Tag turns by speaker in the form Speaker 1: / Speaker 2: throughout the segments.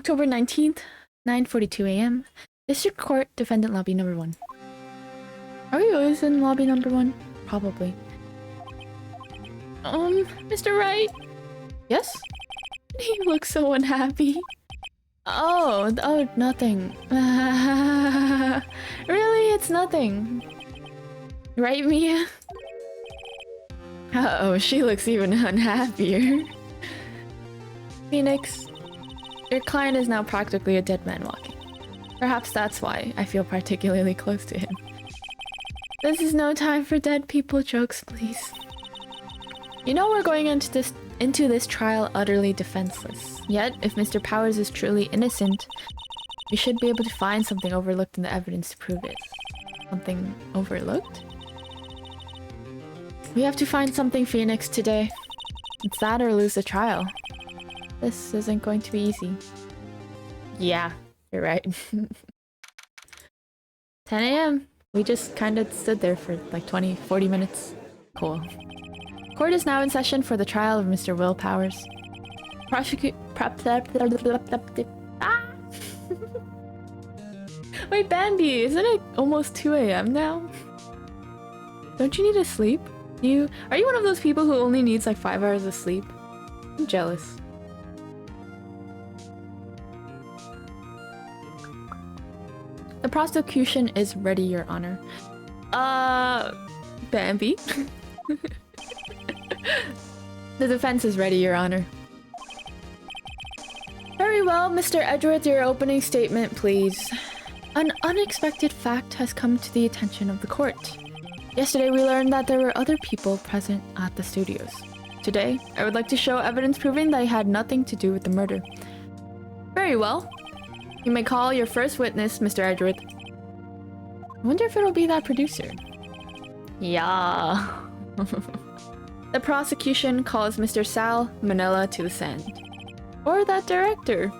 Speaker 1: October 19th, 9:42 a.m. District Court, Defendant Lobby number 1. Are we always in lobby number 1? Probably. Mr. Wright? Yes? He looks so unhappy. Oh, nothing. Really? It's nothing. Right, Mia? Uh-oh, she looks even unhappier. Phoenix, your client is now practically a dead man walking. Perhaps that's why I feel particularly close to him. This is no time for dead people jokes, please. You know we're going into this trial utterly defenseless. Yet, if Mr. Powers is truly innocent, we should be able to find something overlooked in the evidence to prove it. Something overlooked? We have to find something, Phoenix, today. It's that or lose the trial. This isn't going to be easy. Yeah, you're right. 10 a.m. We just kind of stood there for like 20-40 minutes. Cool. Court is now in session for the trial of Mr. Will Powers. Ah! Wait, Bambi, isn't it almost 2 a.m. now? Don't you need to sleep? Are you one of those people who only needs like 5 hours of sleep? I'm jealous. The prosecution is ready, Your Honor. Bambi? The defense is ready, Your Honor. Very well, Mr. Edgeworth, your opening statement, please. An unexpected fact has come to the attention of the court. Yesterday, we learned that there were other people present at the studios. Today, I would like to show evidence proving they had nothing to do with the murder. Very well. You may call your first witness, Mr. Edgeworth. I wonder if it'll be that producer. Yeah. The prosecution calls Mr. Sal Manila to the stand. Or that director.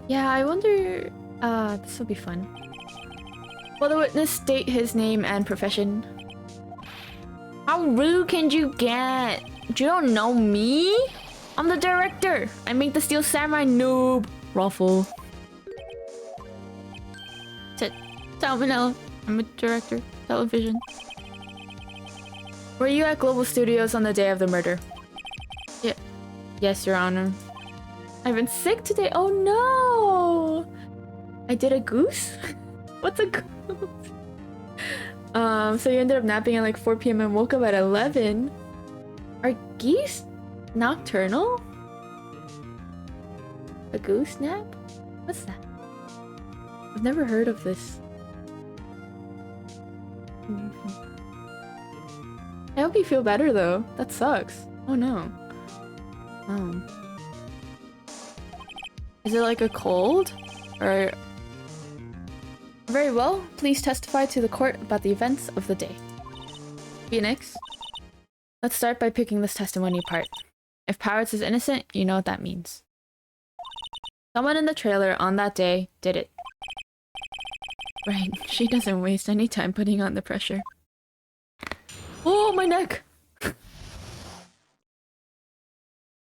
Speaker 1: Yeah, I wonder... this will be fun. Will the witness state his name and profession? How rude can you get? You don't know me? I'm the director. I made the Steel Samurai, noob. Ruffle. Sal Manila. I'm a director. Television. Were you at Global Studios on the day of the murder? Yeah. Yes, Your Honor. I've been sick today. Oh no! I did a goose? What's a goose? So you ended up napping at like 4 p.m. and woke up at 11. Are geese nocturnal? A goose nap? What's that? I've never heard of this. I hope you feel better though. That sucks. Oh no. Is it like a cold? Or... Very well. Please testify to the court about the events of the day. Phoenix. Let's start by picking this testimony apart. If Powers is innocent, you know what that means. Someone in the trailer on that day did it. Right. She doesn't waste any time putting on the pressure. Oh, my neck! I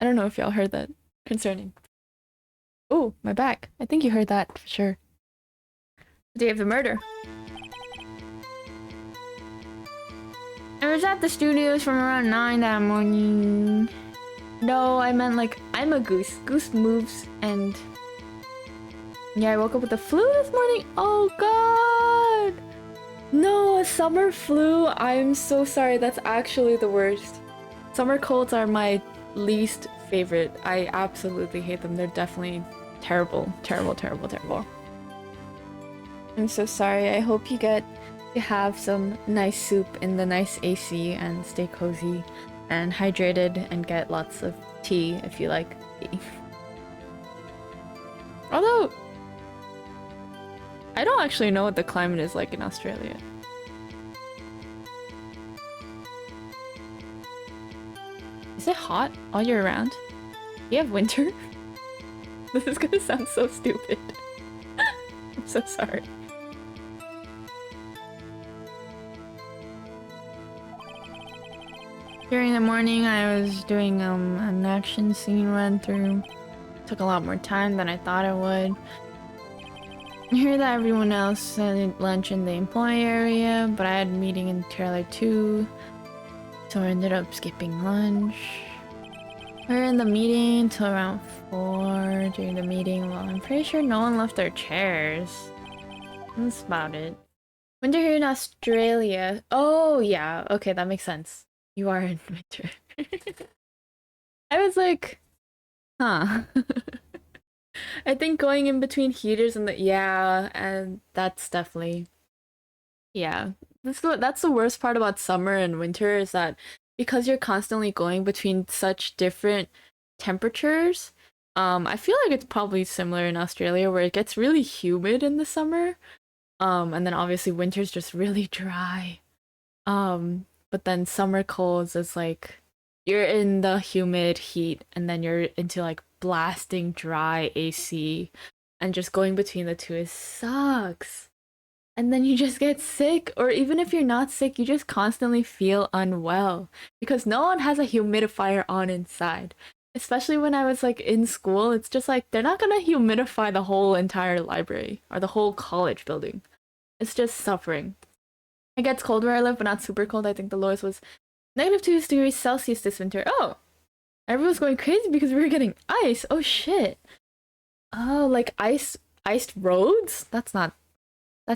Speaker 1: don't know if y'all heard that. Concerning. Oh, my back. I think you heard that for sure. The day of the murder. I was at the studios from around 9 that morning. No, I meant like, I'm a goose. Goose moves and... Yeah, I woke up with the flu this morning. Oh god! No, a summer flu. I'm so sorry. That's actually the worst. Summer colds are my least favorite. I absolutely hate them. They're definitely terrible. Terrible, terrible, terrible. I'm so sorry. I hope you get to have some nice soup in the nice AC and stay cozy and hydrated and get lots of tea if you like tea. Although, I don't actually know what the climate is like in Australia. Is it hot all year round? Do you have winter? This is gonna sound so stupid. I'm so sorry. During the morning, I was doing an action scene run through. Took a lot more time than I thought it would. I hear that everyone else had lunch in the employee area, but I had a meeting in trailer 2, so I ended up skipping lunch. We were in the meeting till around 4 during the meeting. Well, I'm pretty sure no one left their chairs. That's about it. Winter here in Australia. Oh, yeah. Okay, that makes sense. You are in winter. I was like, huh. I think going in between heaters and the yeah, and that's definitely yeah. That's the worst part about summer and winter is that because you're constantly going between such different temperatures. I feel like it's probably similar in Australia where it gets really humid in the summer. And then obviously winter's just really dry. But then summer colds is like you're in the humid heat and then you're into like blasting dry AC and just going between the two is sucks. And then you just get sick, or even if you're not sick, you just constantly feel unwell because no one has a humidifier on inside. Especially when I was like in school, it's just like they're not gonna humidify the whole entire library or the whole college building. It's just suffering. It gets cold where I live, but not super cold. I think the lowest was -2 degrees Celsius this winter. Oh, everyone's going crazy because we were getting ice. Oh shit. Oh, like iced roads? That's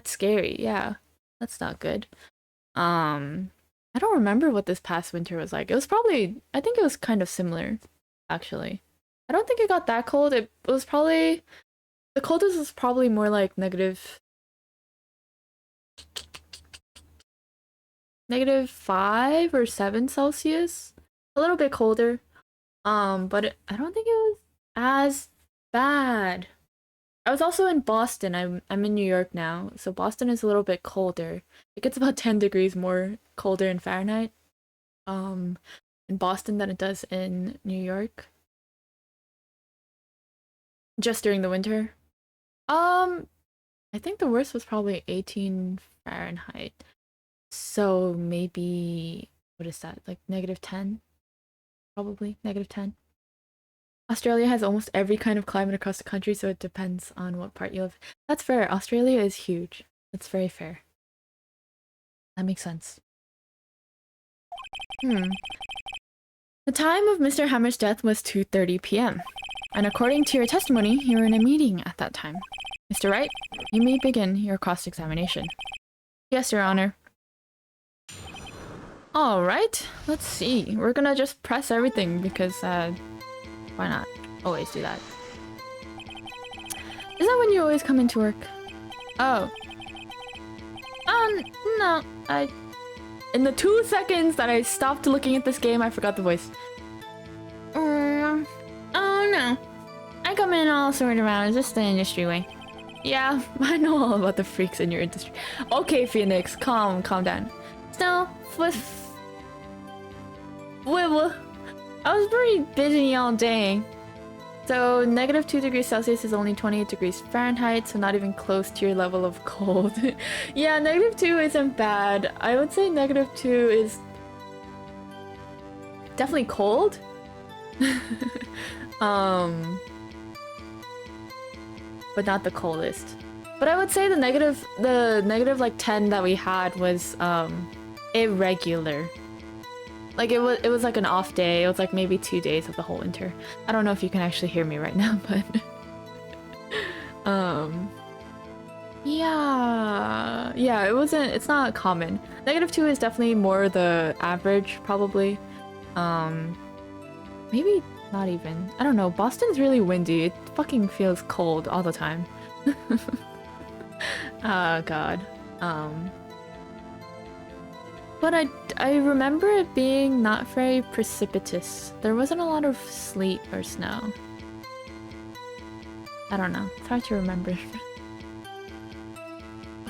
Speaker 1: scary. Yeah. That's not good. I don't remember what this past winter was like. It was probably I think it was kind of similar, actually. I don't think it got that cold. It was probably the coldest was probably more like -5 or 7 Celsius. A little bit colder. But I don't think it was as bad. I was also in Boston. I'm in New York now, so Boston is a little bit colder. It gets about 10 degrees more colder in Fahrenheit, um, in Boston than it does in New York. Just during the winter. Um, I think the worst was probably 18 Fahrenheit. So maybe what is that? Like -10? Probably -10. Australia has almost every kind of climate across the country, so it depends on what part you live. That's fair. Australia is huge. That's very fair. That makes sense. The time of Mr. Hammer's death was 2:30 p.m. And according to your testimony, you were in a meeting at that time. Mr. Wright, you may begin your cross-examination. Yes, Your Honor. Alright, let's see. We're gonna just press everything because, why not? Always do that. Is that when you always come into work? Oh. No. In the 2 seconds that I stopped looking at this game, I forgot the voice. Oh no. I come in all sorted around. It's just the industry way. Yeah, I know all about the freaks in your industry. Okay, Phoenix, calm down. Still, I was pretty busy all day. So, -2 degrees Celsius is only 28 degrees Fahrenheit, so not even close to your level of cold. Yeah, -2 isn't bad. I would say -2 is definitely cold. But not the coldest. But I would say the negative like 10 that we had was irregular. Like it was like an off day. It was like maybe 2 days of the whole winter. I don't know if you can actually hear me right now, but yeah, it's not common. -2 is definitely more the average, probably. Maybe not even. I don't know. Boston's really windy. It fucking feels cold all the time. Oh god. But I remember it being not very precipitous. There wasn't a lot of sleet or snow. I don't know. It's hard to remember.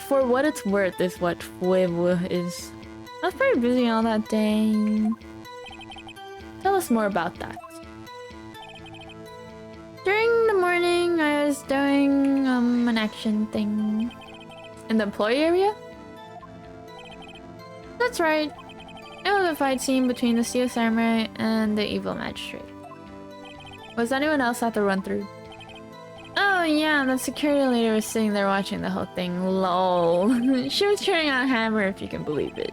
Speaker 1: For what it's worth is what Pueblo is. I was pretty busy all that day. Tell us more about that. During the morning, I was doing an action thing. In the employee area? That's right. It was a fight scene between the Steel Samurai and the evil magistrate. Was anyone else at the run-through? Oh yeah, the security lady was sitting there watching the whole thing. Lol. She was cheering on Hammer, if you can believe it.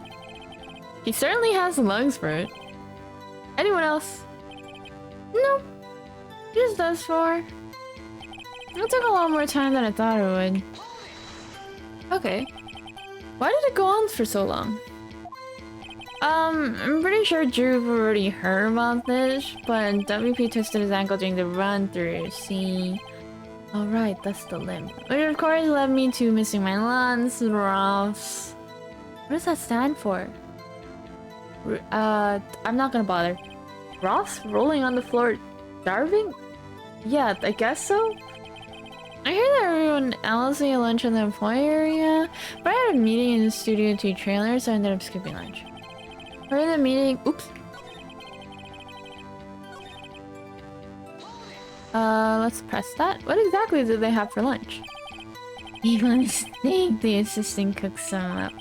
Speaker 1: He certainly has the lungs for it. Anyone else? Nope. Just those four. It took a lot more time than I thought it would. Okay. Why did it go on for so long? I'm pretty sure Drew already heard about this, but WP twisted his ankle during the run-through, see? Alright, that's the limp. Which of course led me to missing my lungs, Ross. What does that stand for? I'm not gonna bother. Ross? Rolling on the floor, starving? Yeah, I guess so? I hear that everyone else ate lunch in the employee area, but I had a meeting in the studio 2 trailer, so I ended up skipping lunch. During the meeting, oops. Let's press that. What exactly did they have for lunch? Even think the assistant cooked some up.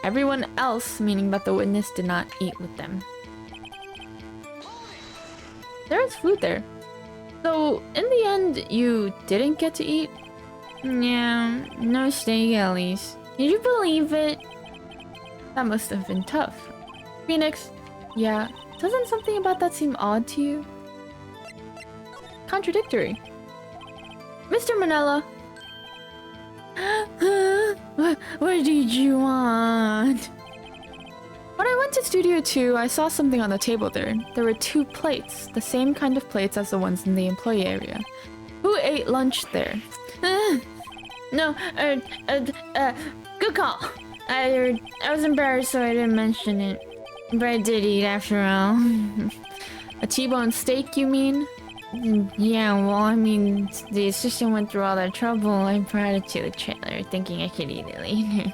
Speaker 1: Everyone else, meaning that the witness did not eat with them. There is food there. So, in the end, you didn't get to eat? Yeah, no steak at least. Did you believe it? That must have been tough. Phoenix? Yeah, doesn't something about that seem odd to you? Contradictory. Mr. Manila! What did you want? When I went to Studio 2, I saw something on the table there. There were 2 plates, the same kind of plates as the ones in the employee area. Who ate lunch there? No, good call. I was embarrassed, so I didn't mention it. But I did eat after all. A T-bone steak, you mean? Yeah, well, I mean, the assistant went through all that trouble. I brought it to the trailer, thinking I could eat it later.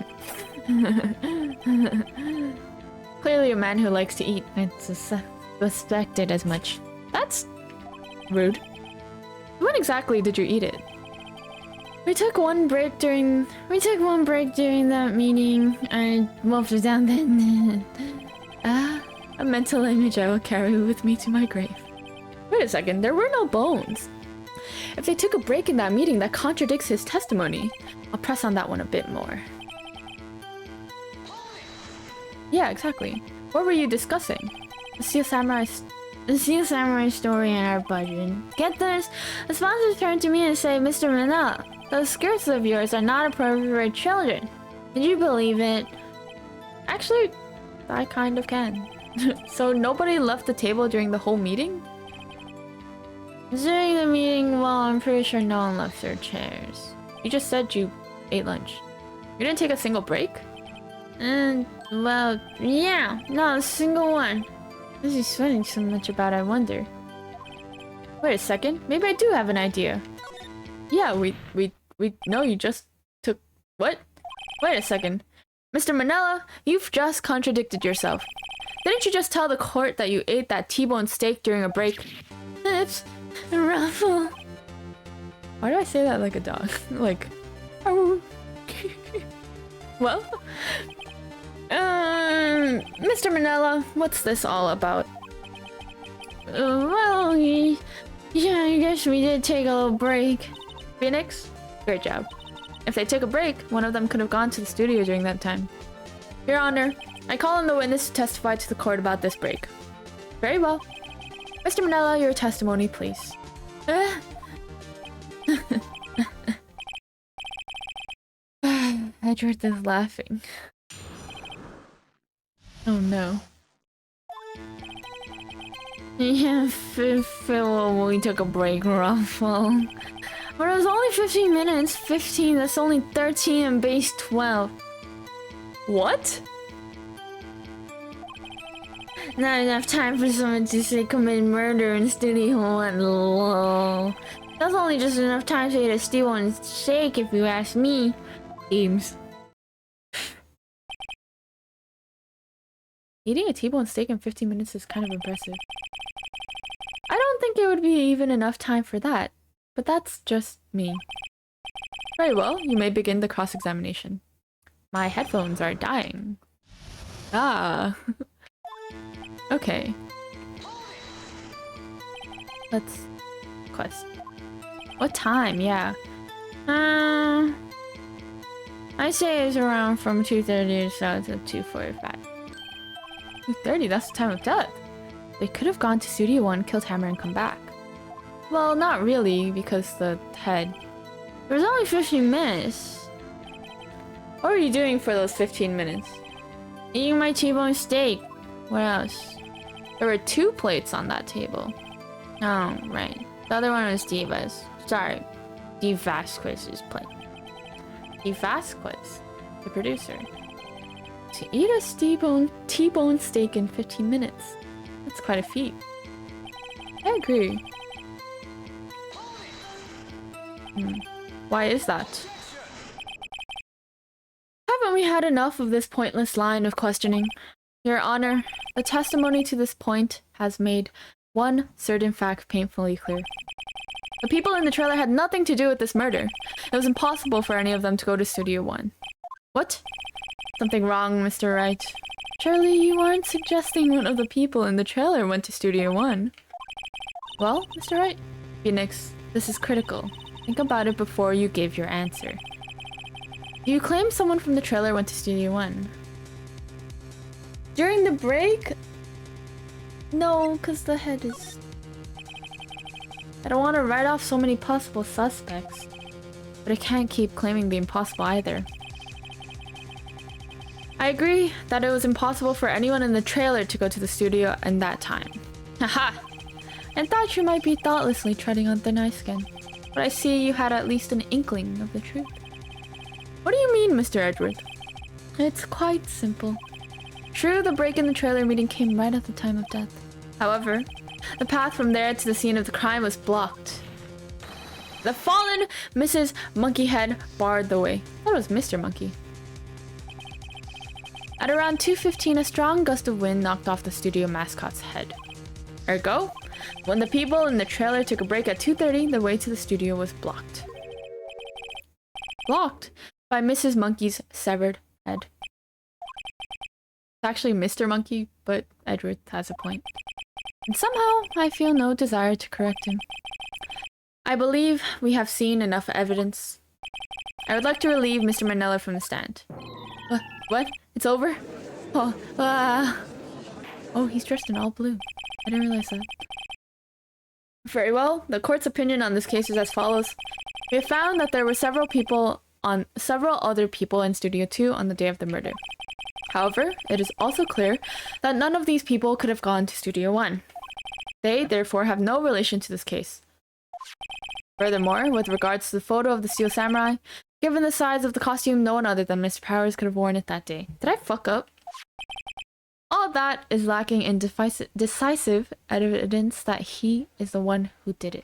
Speaker 1: Clearly a man who likes to eat. I suspected as much. That's rude. When exactly did you eat it? We took one break during that meeting. I wolfed it down then. A mental image I will carry with me to my grave. Wait a second, there were no bones. If they took a break in that meeting, that contradicts his testimony. I'll press on that one a bit more. Yeah, exactly. What were you discussing? The Steel Samurai story and our budget. Get this? The sponsors turned to me and say, Mr. Manila, those skirts of yours are not appropriate for children. Did you believe it? Actually, I kind of can. So nobody left the table during the whole meeting? During the meeting, well, I'm pretty sure no one left their chairs. You just said you ate lunch. You didn't take a single break? Well, yeah, not a single one. What is he sweating so much about, I wonder? Wait a second, maybe I do have an idea. Yeah, we no, you just took... What? Wait a second. Mr. Manila, you've just contradicted yourself. Didn't you just tell the court that you ate that T-bone steak during a break? It's Ruffle. Why do I say that like a dog? Like... Well... Mr. Manila, what's this all about? Well, yeah, I guess we did take a little break. Phoenix, great job. If they took a break, one of them could have gone to the studio during that time. Your Honor, I call on the witness to testify to the court about this break. Very well. Mr. Manila, your testimony, please. Edward is laughing. Oh no. Yeah, Phil, we took a break, Ruffle. But it was only 15 minutes. 15, that's only 13 and base 12. What? Not enough time for someone to say commit murder in Studio 1, lol. That's only just enough time to eat a steal and shake if you ask me. Games. Eating a T-bone steak in 15 minutes is kind of impressive. I don't think it would be even enough time for that, but that's just me. Very well, you may begin the cross-examination. My headphones are dying. Ah. Okay. Let's quest. What time? Yeah. I say it's around from 2:30 or so to 2:45. 2:30? That's the time of death. They could have gone to Studio 1, killed Hammer, and come back. Well, not really, because the head. There was only 15 minutes. What were you doing for those 15 minutes? Eating my T-bone steak. What else? There were 2 plates on that table. Oh, right. The other one was Diva's. Sorry. Steve Vasquez's plate. Steve Vasquez, the producer. To eat a T-bone steak in 15 minutes. That's quite a feat. I agree. Why is that? Haven't we had enough of this pointless line of questioning? Your Honor, the testimony to this point has made one certain fact painfully clear. The people in the trailer had nothing to do with this murder. It was impossible for any of them to go to Studio 1. What? Something wrong, Mr. Wright. Surely you aren't suggesting one of the people in the trailer went to Studio 1. Well, Mr. Wright? Phoenix, this is critical. Think about it before you give your answer. Do you claim someone from the trailer went to Studio 1? During the break? No, because the head is... I don't want to write off so many possible suspects. But I can't keep claiming the impossible either. I agree that it was impossible for anyone in the trailer to go to the studio in that time. Haha! I thought you might be thoughtlessly treading on thin ice again. But I see you had at least an inkling of the truth. What do you mean, Mr. Edward? It's quite simple. True, the break in the trailer meeting came right at the time of death. However, the path from there to the scene of the crime was blocked. The fallen Mrs. Monkeyhead barred the way. I thought it was Mr. Monkey. At around 2:15, a strong gust of wind knocked off the studio mascot's head. Ergo, when the people in the trailer took a break at 2:30, the way to the studio was blocked. Blocked by Mrs. Monkey's severed head. It's actually Mr. Monkey, but Edward has a point. And somehow, I feel no desire to correct him. I believe we have seen enough evidence. I would like to relieve Mr. Manella from the stand. What? It's over? Oh, oh, he's dressed in all blue. I didn't realize that. Very well. The court's opinion on this case is as follows. We have found that there were several other people in Studio 2 on the day of the murder. However, it is also clear that none of these people could have gone to Studio 1. They, therefore, have no relation to this case. Furthermore, with regards to the photo of the Steel Samurai, given the size of the costume, no one other than Mr. Powers could have worn it that day. Did I fuck up? All that is lacking in decisive evidence that he is the one who did it.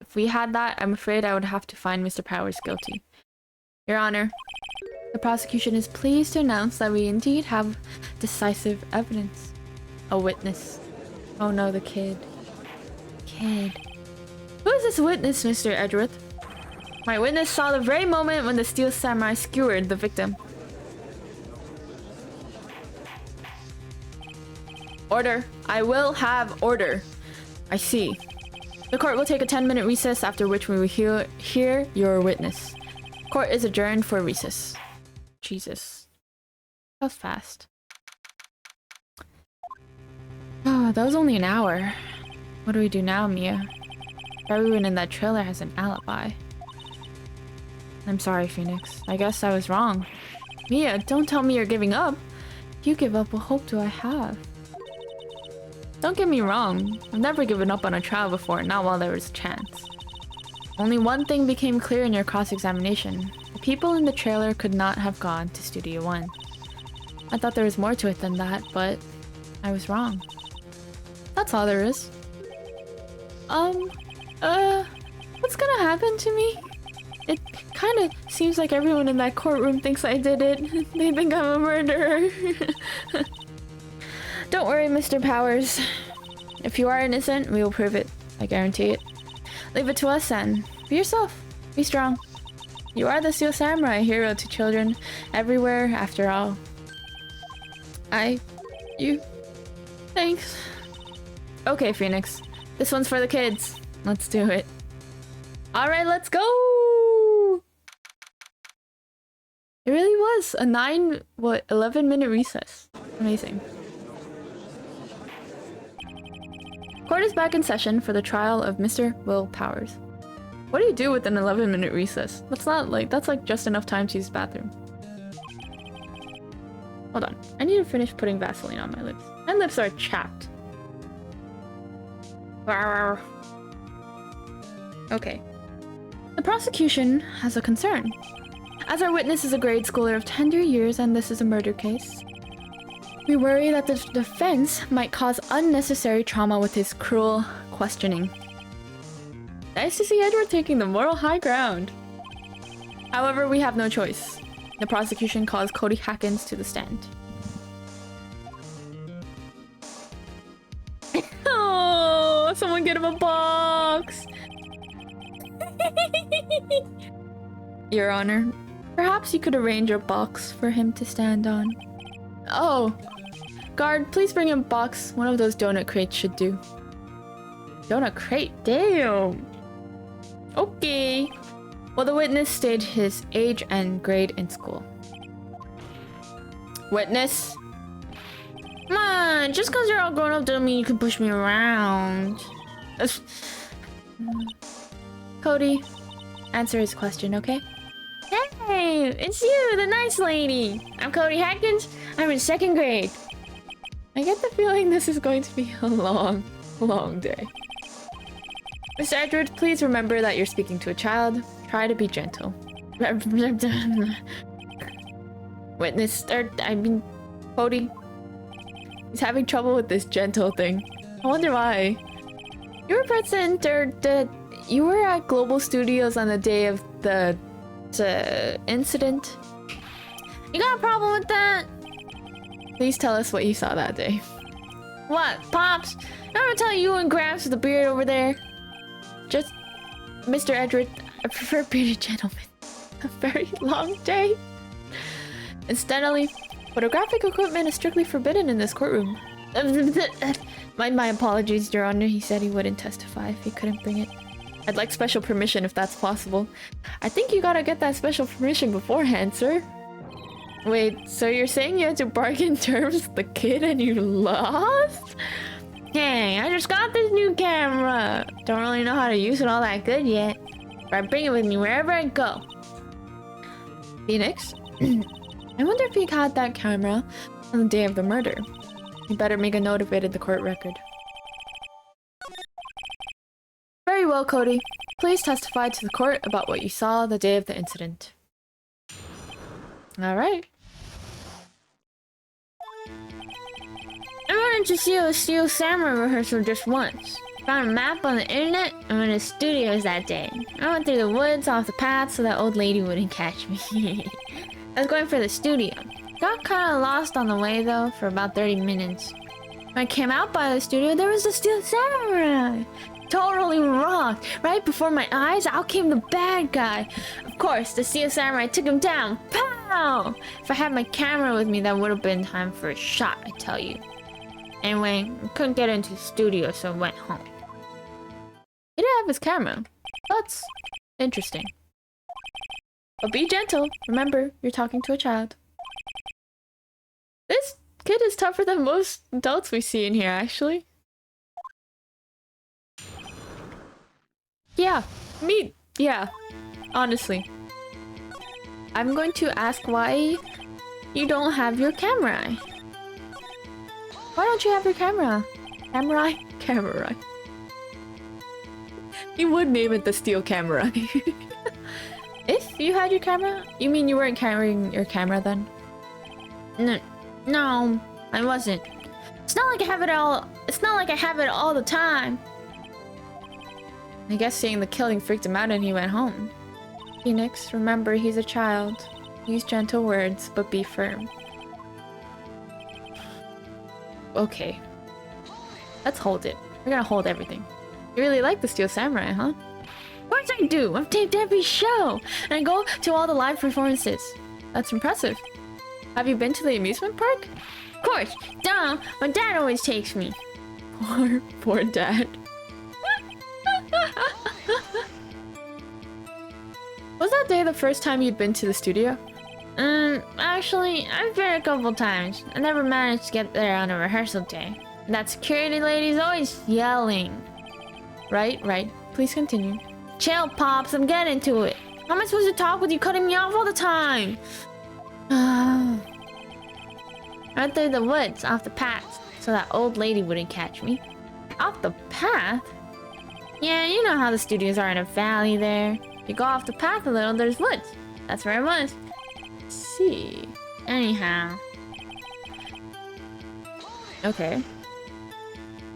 Speaker 1: If we had that, I'm afraid I would have to find Mr. Powers guilty. Your Honor, the prosecution is pleased to announce that we indeed have decisive evidence. A witness. Oh no, the kid. Kid. Who is this witness, Mr. Edgeworth? My witness saw the very moment when the Steel Samurai skewered the victim. Order. I will have order. I see. The court will take a 10-minute recess, after which we will hear your witness. Court is adjourned for recess. Jesus. That was fast. Oh, that was only an hour. What do we do now, Mia? Everyone in that trailer has an alibi. I'm sorry, Phoenix. I guess I was wrong. Mia, don't tell me you're giving up. If you give up, what hope do I have? Don't get me wrong. I've never given up on a trial before, not while there was a chance. Only one thing became clear in your cross-examination. The people in the trailer could not have gone to Studio 1. I thought there was more to it than that, but I was wrong. That's all there is. What's gonna happen to me? It kind of seems like everyone in that courtroom thinks I did it. They think I'm a murderer. Don't worry, Mr. Powers. If you are innocent, we will prove it. I guarantee it. Leave it to us and be yourself. Be strong. You are the Steel Samurai, hero to children everywhere, after all. Thanks. Okay, Phoenix. This one's for the kids. Let's do it. Alright, let's go! It really was a 11-minute recess. Amazing. Court is back in session for the trial of Mr. Will Powers. What do you do with an 11-minute recess? That's like just enough time to use the bathroom. Hold on. I need to finish putting Vaseline on my lips. My lips are chapped. Okay. The prosecution has a concern. As our witness is a grade schooler of tender years and this is a murder case, we worry that the defense might cause unnecessary trauma with his cruel questioning. Nice to see Edward taking the moral high ground. However, we have no choice. The prosecution calls Cody Hackins to the stand. Oh, someone get him a box! Your Honor, perhaps you could arrange a box for him to stand on. Oh, guard, please bring him a box. One of those donut crates should do. Donut crate? Damn! Okay. Well, the witness stated his age and grade in school. Witness? Come on, just because you're all grown up doesn't mean you can push me around. Cody, answer his question, okay? Hey, it's you, the nice lady. I'm Cody Hackins. I'm in 2nd grade. I get the feeling this is going to be a long, long day. Mr. Edward, please remember that you're speaking to a child. Try to be gentle. Witness, Cody. He's having trouble with this gentle thing. I wonder why. You were present, you were at Global Studios on the day of the incident. You got a problem with that? Please tell us what you saw that day. What, Pops? I'm gonna tell you and Gramps with the beard over there. Just, Mr. Edward, I prefer bearded gentlemen. A very long day. Incidentally, photographic equipment is strictly forbidden in this courtroom. My apologies, Your Honor. He said he wouldn't testify if he couldn't bring it. I'd like special permission if that's possible. I think you gotta get that special permission beforehand, sir. Wait, so you're saying you had to bargain terms with the kid and you lost? Hey, I just got this new camera. Don't really know how to use it all that good yet. But I bring it with me wherever I go. Phoenix? I wonder if he had that camera on the day of the murder. You better make a note of it in the court record. Very well, Cody. Please testify to the court about what you saw the day of the incident. Alright. I wanted to see a Steel Samurai rehearsal just once. Found a map on the internet and went to studios that day. I went through the woods off the path so that old lady wouldn't catch me. I was going for the studio. Got kinda lost on the way though for about 30 minutes. When I came out by the studio, there was a Steel Samurai! Totally rocked! Right before my eyes, out came the bad guy. Of course, the Steel Samurai took him down. Pow! If I had my camera with me, that would have been time for a shot, I tell you. Anyway, I couldn't get into the studio, so I went home. He didn't have his camera. That's interesting. But be gentle. Remember, you're talking to a child. This kid is tougher than most adults we see in here, actually. Yeah, honestly. I'm going to ask why you don't have your camera. Why don't you have your camera? Camera. You would name it the Steel Camera. If you had your camera? You mean you weren't carrying your camera then? No, I wasn't. It's not like I have it all the time. I guess seeing the killing freaked him out and he went home. Phoenix, remember he's a child. Use gentle words, but be firm. Okay. Let's hold it. We're gonna hold everything. You really like the Steel Samurai, huh? Of course I do! I've taped every show! And I go to all the live performances. That's impressive. Have you been to the amusement park? Of course! Duh! My dad always takes me. Poor dad. that day the first time you'd been to the studio? Actually, I've been a couple times. I never managed to get there on a rehearsal day. That security lady's always yelling. Right. Please continue. Chill, Pops, I'm getting to it. How am I supposed to talk with you cutting me off all the time? Right through the woods, off the path, so that old lady wouldn't catch me. Off the path? Yeah, you know how the studios are in a valley there. If you go off the path a little, there's woods. That's where I was. See. Anyhow. Okay.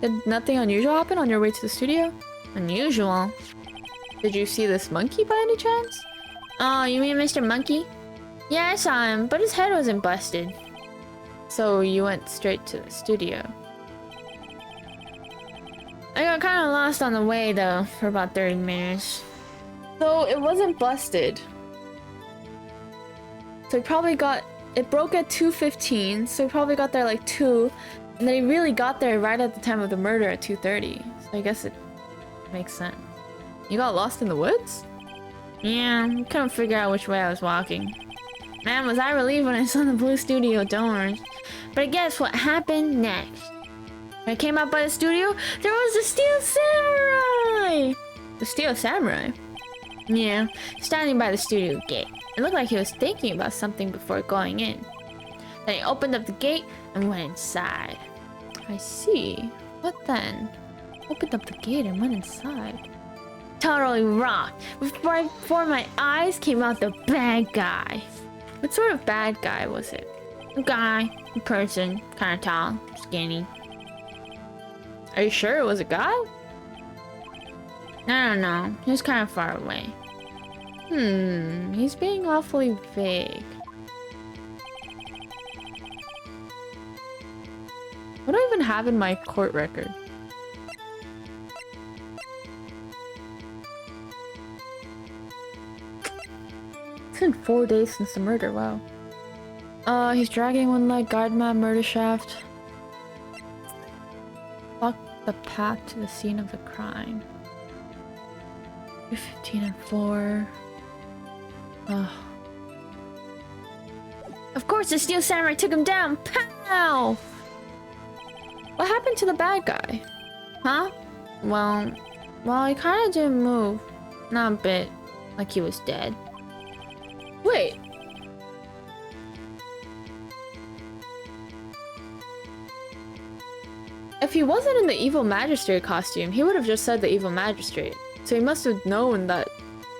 Speaker 1: Did nothing unusual happen on your way to the studio? Unusual? Did you see this monkey by any chance? Oh, you mean Mr. Monkey? Yeah, I saw him, but his head wasn't busted. So you went straight to the studio. I got kind of lost on the way though, for about 30 minutes. So it wasn't busted. So he probably got... It broke at 2:15, so he probably got there like 2. And then he really got there right at the time of the murder at 2:30. So I guess it makes sense. You got lost in the woods? Yeah, I couldn't figure out which way I was walking. Man, was I relieved when I saw the blue studio doors. But guess what happened next? When I came out by the studio, there was the Steel Samurai! The Steel Samurai? Yeah, standing by the studio gate. It looked like he was thinking about something before going in. Then he opened up the gate and went inside. I see. What then? Opened up the gate and went inside. Totally rocked. Before my eyes came out the bad guy. What sort of bad guy was it? A guy, a person, kind of tall, skinny. Are you sure it was a guy? I don't know. He was kind of far away. He's being awfully vague. What do I even have in my court record? It's been 4 days since the murder, wow. He's dragging one leg, guard man, murder shaft. Walk the path to the scene of the crime. 2:15 and 4. Of course the Steel Samurai took him down! Pow! What happened to the bad guy? Huh? Well, he kinda didn't move. Not a bit. Like he was dead. Wait. If he wasn't in the evil magistrate costume, he would have just said the evil magistrate. So he must have known that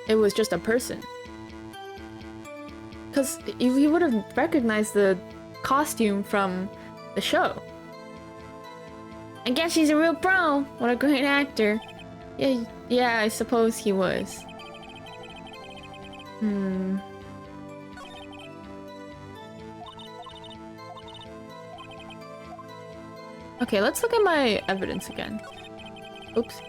Speaker 1: it was just a person. Because he would have recognized the costume from the show. I guess he's a real pro. What a great actor. Yeah, I suppose he was. Okay, let's look at my evidence again. Oops.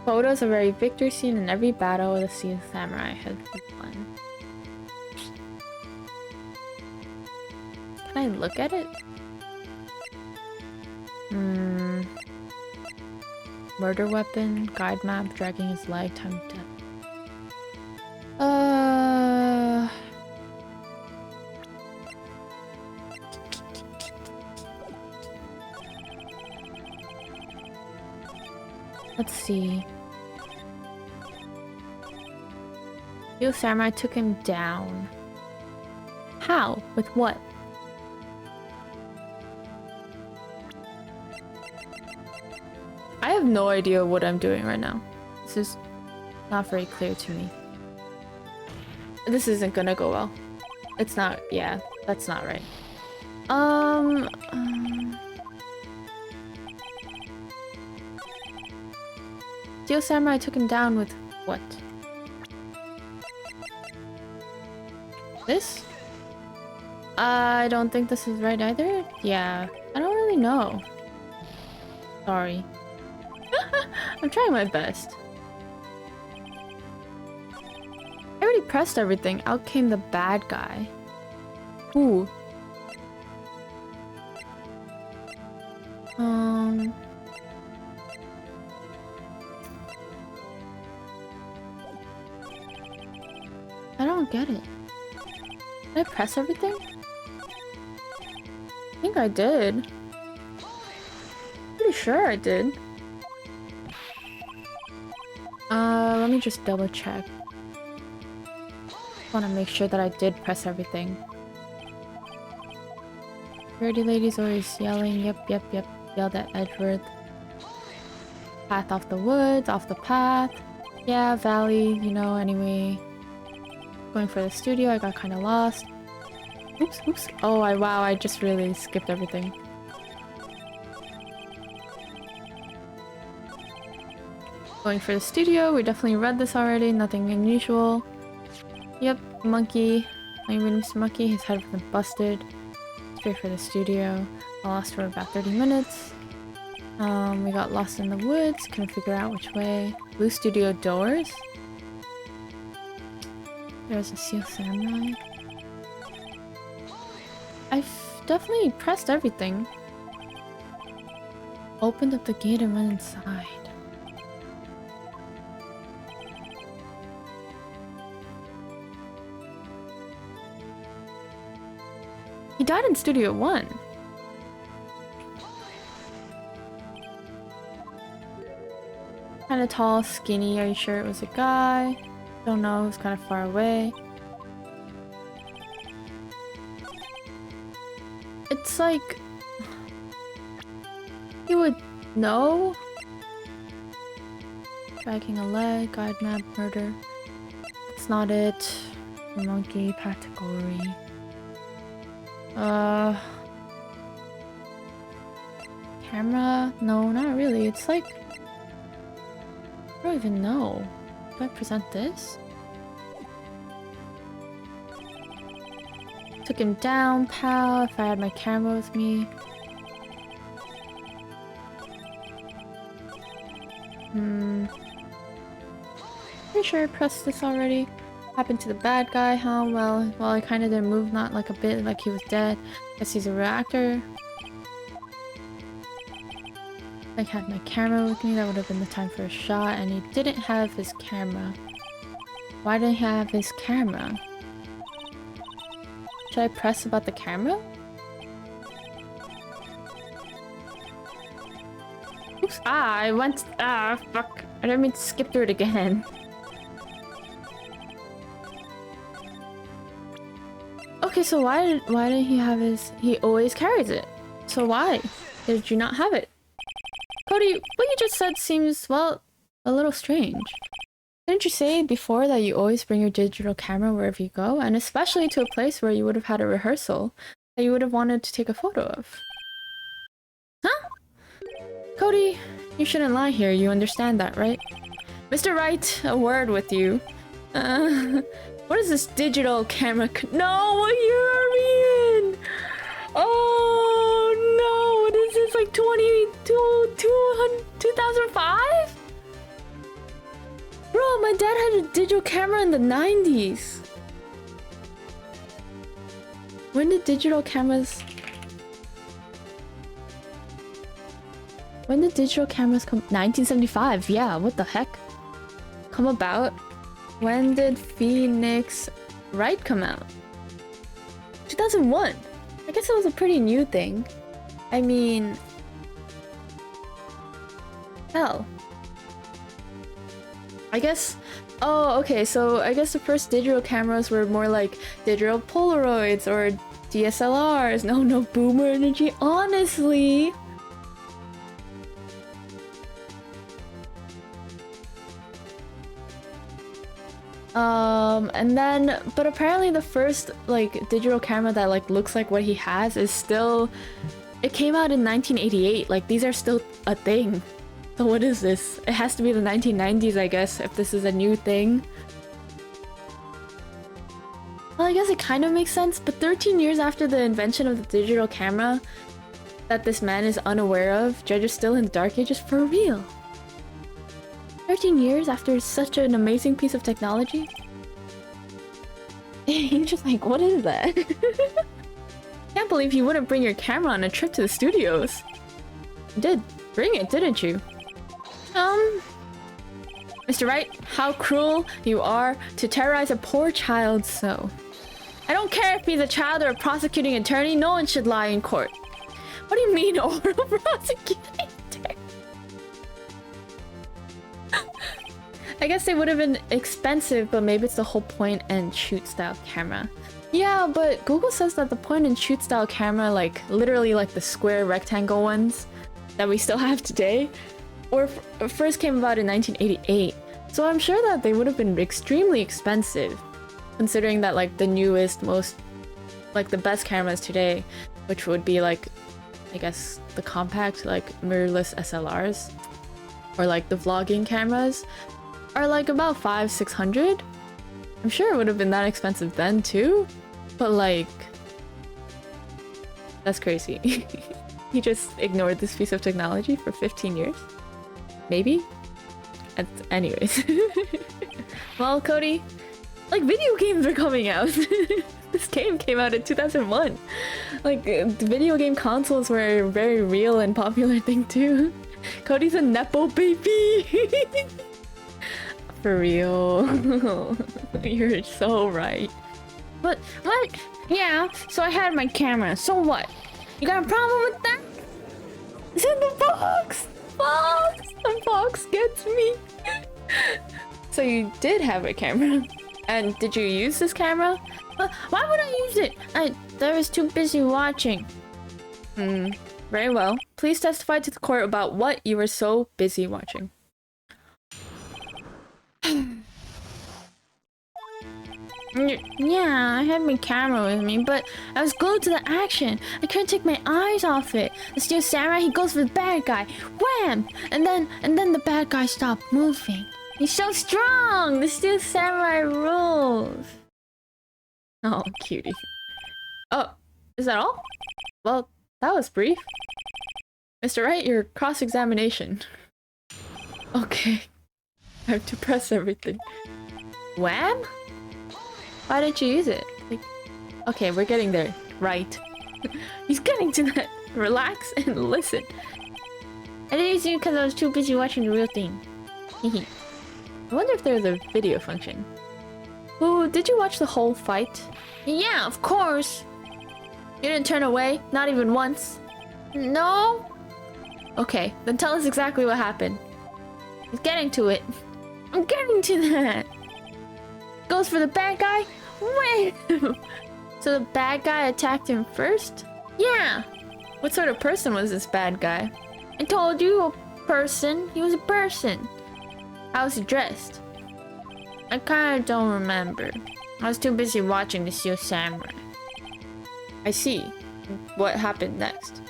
Speaker 1: Photos of every victory scene in every battle the Steel Samurai has won. Can I look at it? Murder weapon, guide map, dragging his leg, time of death. Let's see. Steel Samurai took him down. How? With what? I have no idea what I'm doing right now. This is not very clear to me. This isn't gonna go well. It's not, yeah, that's not right. Steel Samurai took him down with what? This? I don't think this is right either. Yeah, I don't really know. Sorry. I'm trying my best. I already pressed everything. Out came the bad guy. Ooh. don't get it. Did I press everything? I think I did. Pretty sure I did. Let me just double check. Want to make sure that I did press everything. Security lady's always yelling. Yep. Yelled at Edgeworth. Path off the woods, off the path. Yeah, valley, you know, anyway. Going for the studio, I got kind of lost. Oops. Oh, wow, I just really skipped everything. Going for the studio, we definitely read this already, nothing unusual. Yep, monkey. My name is Mr. Monkey, his head was busted. Straight for the studio. I lost for about 30 minutes. We got lost in the woods, couldn't figure out which way. Blue studio doors. There's a seal samurai. I've definitely pressed everything. Opened up the gate and went inside. He died in Studio 1. Kinda tall, skinny. Are you sure it was a guy? Don't know, it was kind of far away. It's like... you would know? Dragging a leg, guide map, murder. That's not it. Monkey, category. Camera? No, not really. It's like... I don't even know. Do I present this? Took him down, pal, if I had my camera with me. Pretty sure I pressed this already. Happened to the bad guy, huh? Well, I kinda didn't move, not like a bit, like he was dead. Guess he's a reactor. I had my camera with me, that would have been the time for a shot, and he didn't have his camera. Why didn't he have his camera? Should I press about the camera? Oops, I went- fuck. I didn't mean to skip through it again. Okay, so why didn't he have his- he always carries it. So why did you not have it? Cody, what you just said seems, well, a little strange. Didn't you say before that you always bring your digital camera wherever you go, and especially to a place where you would have had a rehearsal that you would have wanted to take a photo of? Huh? Cody, you shouldn't lie here, you understand that, right? Mr. Wright, a word with you. What is this digital camera? No, what year are we in? Oh no, what is this, like 2005? Bro, my dad had a digital camera in the 90s. When did digital cameras... When did digital cameras come? 1975, yeah, what the heck? Come about? When did Phoenix Wright come out? 2001. I guess it was a pretty new thing. I mean... hell. I guess... oh, okay, so I guess the first digital cameras were more like digital Polaroids or DSLRs. No boomer energy, honestly. And then, but apparently the first, like, digital camera that, like, looks like what he has is still... it came out in 1988, like, these are still a thing. So what is this? It has to be the 1990s, I guess, if this is a new thing. Well, I guess it kind of makes sense, but 13 years after the invention of the digital camera that this man is unaware of, Judge is still in the Dark Ages for real. 13 years after such an amazing piece of technology? He's just like, what is that? Can't believe you wouldn't bring your camera on a trip to the studios. You did bring it, didn't you? Mr. Wright, how cruel you are to terrorize a poor child so. I don't care if he's a child or a prosecuting attorney, no one should lie in court. What do you mean oral prosecuting attorney? I guess they would have been expensive, but maybe it's the whole point and shoot style camera. Yeah, but Google says that the point and shoot style camera, like literally like the square rectangle ones that we still have today, or first came about in 1988. So I'm sure that they would have been extremely expensive, considering that like the newest, most, like the best cameras today, which would be like, I guess the compact, like mirrorless SLRs, or like the vlogging cameras, are like about 500-600. I'm sure it would have been that expensive then too, but like, that's crazy. He just ignored this piece of technology for 15 years? Maybe? Anyways. Well, Cody, like video games are coming out. This game came out in 2001. Like, video game consoles were a very real and popular thing too. Cody's a Nepo baby! For real. You're so right. But, what? Yeah, so I had my camera, so what? You got a problem with that? It's in the box! Box! The box gets me! So you did have a camera. And did you use this camera? Why would I use it? I was too busy watching. Very well. Please testify to the court about what you were so busy watching. Yeah, I had my camera with me, but I was glued to the action. I couldn't take my eyes off it. The Steel Samurai, he goes for the bad guy. Wham! And then the bad guy stopped moving. He's so strong! The Steel Samurai rules. Oh, cutie. Oh, is that all? Well, that was brief. Mr. Wright, your cross-examination. Okay. I have to press everything. Wham? Why didn't you use it? Like, okay, we're getting there. Right. He's getting to that. Relax and listen. I didn't use it because I was too busy watching the real thing. I wonder if there's a video function. Ooh, did you watch the whole fight? Yeah, of course. You didn't turn away? Not even once? No? Okay, then tell us exactly what happened. He's getting to it. I'm getting to that. Goes for the bad guy? Wait. So the bad guy attacked him first? Yeah. What sort of person was this bad guy? I told you, a person. He was a person. How was he dressed? I kinda don't remember. I was too busy watching the Steel Samurai. I see. What happened next?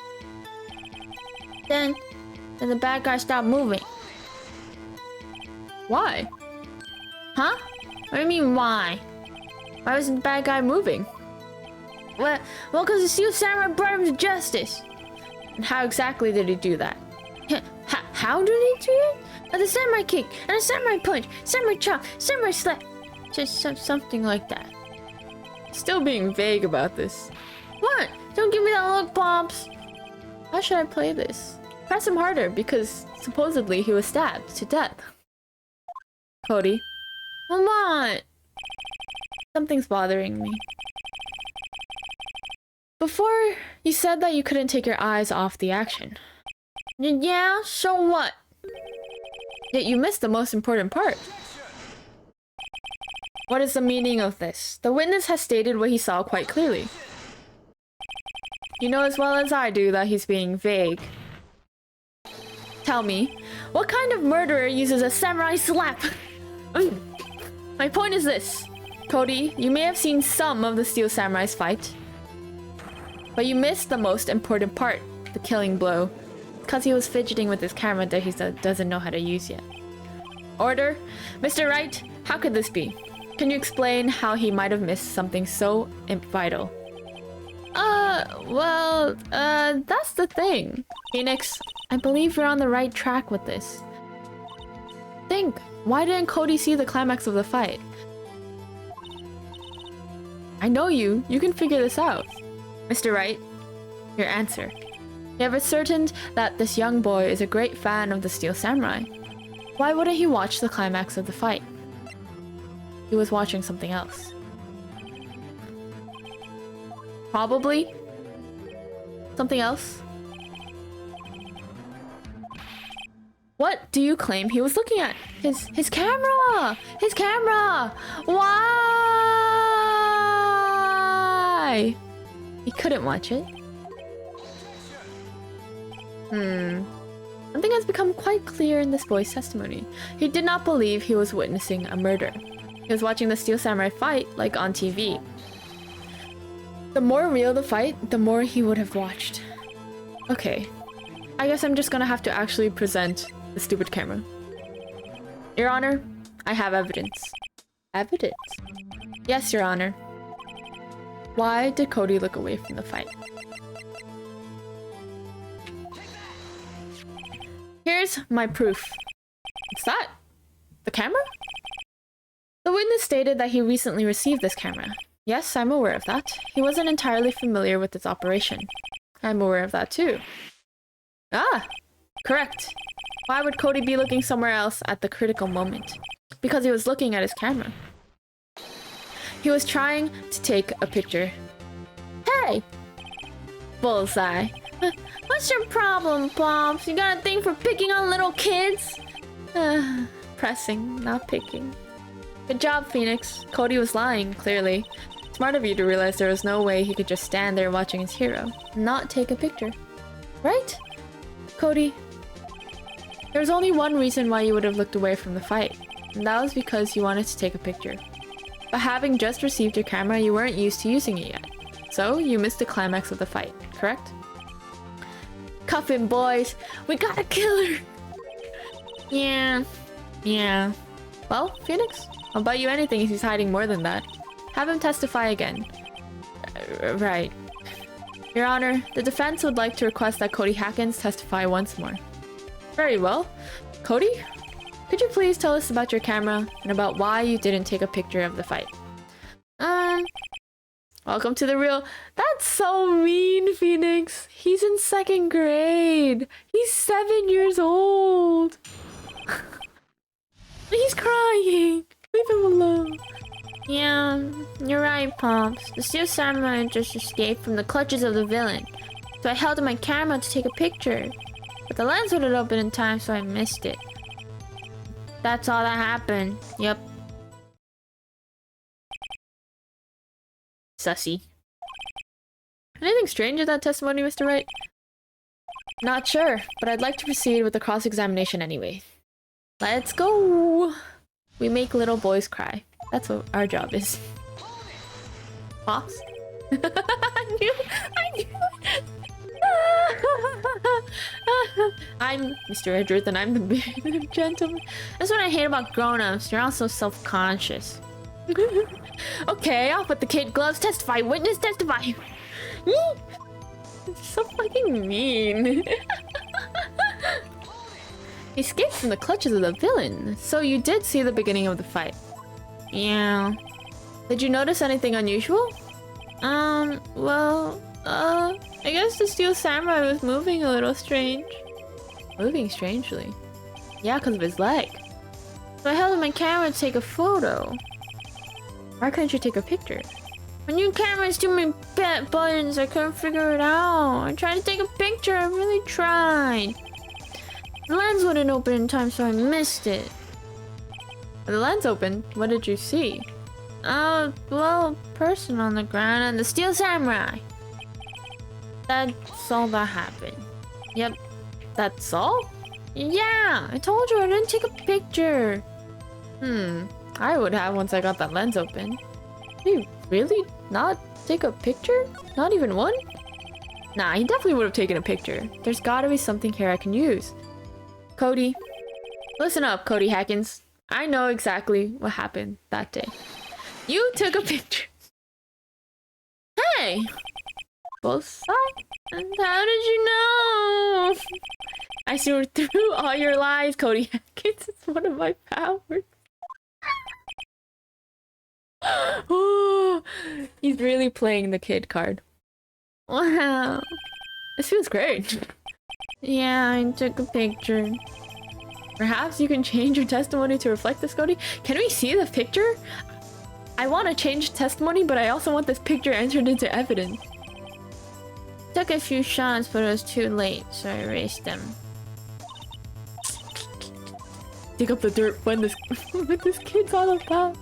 Speaker 1: Then the bad guy stopped moving. Why? Huh? What do you mean, why? Why wasn't the bad guy moving? Well, because the Steel Samurai brought him to justice. And how exactly did he do that? How did he do it? With a samurai kick, and a samurai punch, samurai chop, samurai slap. Just something like that. Still being vague about this. What? Don't give me that look, Pops. How should I play this? Press him harder, because supposedly he was stabbed to death. Cody. What? Something's bothering me. Before, you said that you couldn't take your eyes off the action. Yeah, so what? Yet you missed the most important part. What is the meaning of this? The witness has stated what he saw quite clearly. You know as well as I do that he's being vague. Tell me, what kind of murderer uses a samurai slap? My point is this. Cody, you may have seen some of the Steel Samurai's fight, but you missed the most important part, the killing blow. Because he was fidgeting with his camera that he doesn't know how to use yet. Order? Mr. Wright, how could this be? Can you explain how he might have missed something so vital? That's the thing. Phoenix, I believe you're on the right track with this. Think, why didn't Cody see the climax of the fight? I know you can figure this out. Mr. Wright, your answer. You have ascertained that this young boy is a great fan of the Steel Samurai. Why wouldn't he watch the climax of the fight? He was watching something else. Probably something else. What do you claim he was looking at? His camera! His camera! Why? He couldn't watch it. Something has become quite clear in this boy's testimony. He did not believe he was witnessing a murder. He was watching the Steel Samurai fight like on TV. The more real the fight, the more he would have watched. Okay. I guess I'm just gonna have to actually present the stupid camera. Your Honor, I have evidence. Evidence? Yes, Your Honor. Why did Cody look away from the fight? Here's my proof. What's that? The camera? The witness stated that he recently received this camera. Yes, I'm aware of that. He wasn't entirely familiar with its operation. I'm aware of that too. Ah! Correct. Why would Cody be looking somewhere else at the critical moment? Because he was looking at his camera. He was trying to take a picture. Hey! Bullseye. What's your problem, Pops? You got a thing for picking on little kids? Pressing, not picking. Good job, Phoenix. Cody was lying, clearly. Smart of you to realize there was no way he could just stand there watching his hero, not take a picture. Right? Cody, there was only one reason why you would have looked away from the fight, and that was because you wanted to take a picture. But having just received your camera, you weren't used to using it yet. So, you missed the climax of the fight, correct? Cuff him, boys! We gotta kill her! Yeah. Well, Phoenix, I'll bet you anything he's hiding more than that. Have him testify again. Right. Your Honor, the defense would like to request that Cody Hackins testify once more. Very well. Cody, could you please tell us about your camera and about why you didn't take a picture of the fight? Welcome to the real... That's so mean, Phoenix. He's in 2nd grade. He's 7 years old. He's crying. Leave him alone. Yeah, you're right, Pops. The Steel Samurai just escaped from the clutches of the villain. So I held my camera to take a picture. But the lens wouldn't open in time, so I missed it. That's all that happened. Yep. Sussy. Anything strange in that testimony, Mr. Wright? Not sure, but I'd like to proceed with the cross-examination anyway. Let's go! We make little boys cry. That's what our job is. Pops? I knew it! I'm Mr. Edgeworth and I'm the gentleman. That's what I hate about grown-ups. You're all so self-conscious. Okay, off with the kid gloves. Testify, witness, testify. It's so fucking mean. He escaped from the clutches of the villain. So you did see the beginning of the fight. Yeah. Did you notice anything unusual? Well, I guess the Steel Samurai was moving a little strange. Moving strangely? Yeah, because of his leg. So I held my camera to take a photo. Why couldn't you take a picture? My new camera has too many buttons, I couldn't figure it out. I tried to take a picture, I really tried. The lens wouldn't open in time, so I missed it. When the lens opened, what did you see? Well, a person on the ground and the Steel Samurai. That's all that happened. Yep, that's all? Yeah, I told you I didn't take a picture. I would have once I got that lens open. Did you really not take a picture? Not even one? Nah, he definitely would have taken a picture. There's gotta be something here I can use. Cody. Listen up, Cody Hackins. I know exactly what happened that day. You took a picture. Hey! Both sides? And how did you know? I see through all your lies, Cody Hackins. It's one of my powers. Oh, he's really playing the kid card. Wow. This feels great. Yeah, I took a picture. Perhaps you can change your testimony to reflect this, Cody? Can we see the picture? I want to change testimony, but I also want this picture entered into evidence. Took a few shots, but it was too late, so I erased them. Dig up the dirt, find this what this kid's all about.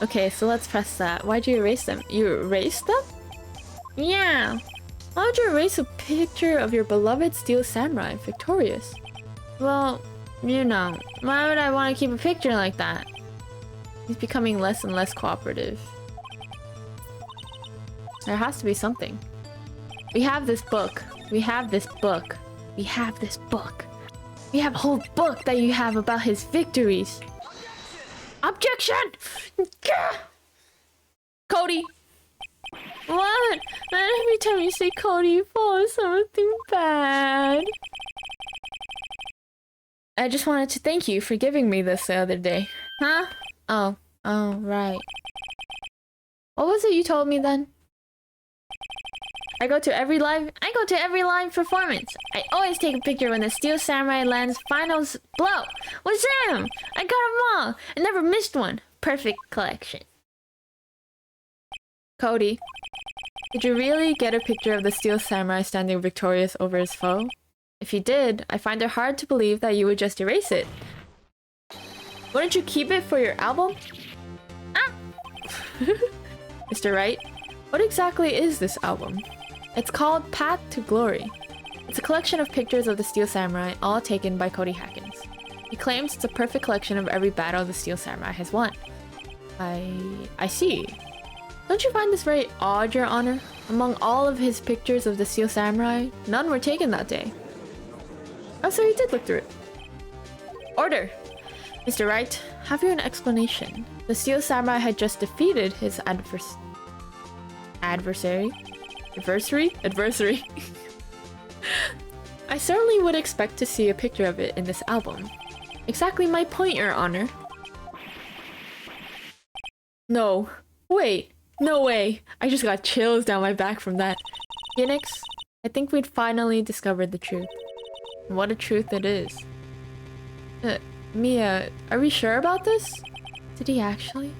Speaker 1: Okay, so let's press that. Why'd you erase them? You erased them? Yeah. Why would you erase a picture of your beloved Steel Samurai, victorious? Well, you know, why would I want to keep a picture like that? He's becoming less and less cooperative. There has to be something. We have this book. We have this book. We have this book. We have a whole book that you have about his victories. Objection! Cody! What? Every time you say Cody, you fall something bad. I just wanted to thank you for giving me this the other day. Huh? Oh, right. What was it you told me then? I go to every live performance. I always take a picture when the Steel Samurai lands finals blow. What's them? I got them all. I never missed one. Perfect collection. Cody, did you really get a picture of the Steel Samurai standing victorious over his foe? If you did, I find it hard to believe that you would just erase it. Wouldn't you keep it for your album? Ah! Mr. Wright, what exactly is this album? It's called Path to Glory. It's a collection of pictures of the Steel Samurai, all taken by Cody Hackins. He claims it's a perfect collection of every battle the Steel Samurai has won. I see. Don't you find this very odd, Your Honor? Among all of his pictures of the Steel Samurai, none were taken that day. Oh, so he did look through it. Order! Mr. Wright, have you an explanation? The Steel Samurai had just defeated his adversary? I certainly would expect to see a picture of it in this album. Exactly my point, Your Honor. No. Wait. No way. I just got chills down my back from that. Phoenix, I think we'd finally discovered the truth. And what a truth it is. Mia, are we sure about this? Did he actually?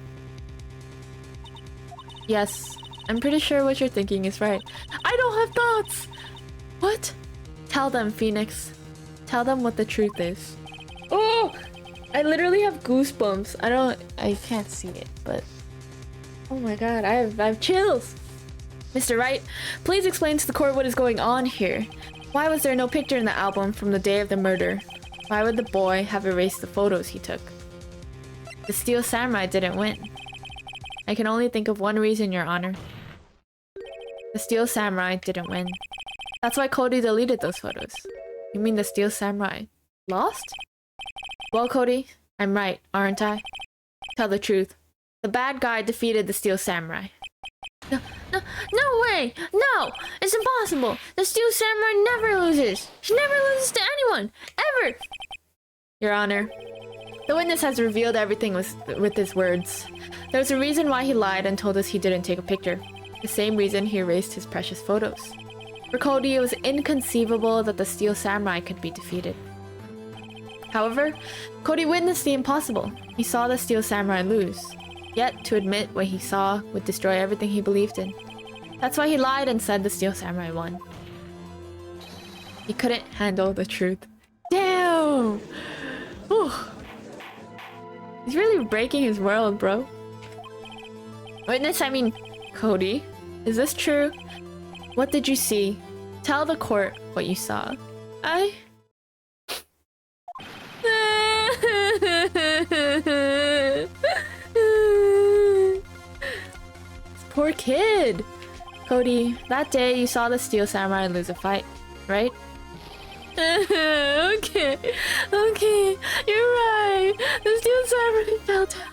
Speaker 1: Yes, I'm pretty sure what you're thinking is right. I don't have thoughts! What? Tell them, Phoenix. Tell them what the truth is. Oh! I literally have goosebumps. I can't see it, but... Oh my god, I have chills! Mr. Wright, please explain to the court what is going on here. Why was there no picture in the album from the day of the murder? Why would the boy have erased the photos he took? The Steel Samurai didn't win. I can only think of one reason, Your Honor. The Steel Samurai didn't win. That's why Cody deleted those photos. You mean the Steel Samurai lost? Well, Cody, I'm right, aren't I? Tell the truth. The bad guy defeated the Steel Samurai. No way! No! It's impossible! The Steel Samurai never loses! She never loses to anyone! Ever! Your Honor, the witness has revealed everything with his words. There's a reason why he lied and told us he didn't take a picture. The same reason he erased his precious photos. For Cody, it was inconceivable that the Steel Samurai could be defeated. However, Cody witnessed the impossible. He saw the Steel Samurai lose. Yet, to admit what he saw would destroy everything he believed in. That's why he lied and said the Steel Samurai won. He couldn't handle the truth. Damn! Whew. He's really breaking his world, bro. Witness, I mean, Cody, is this true? What did you see? Tell the court what you saw. Poor kid! Cody, that day you saw the Steel Samurai lose a fight, right? Okay, you're right. The Steel Samurai fell down.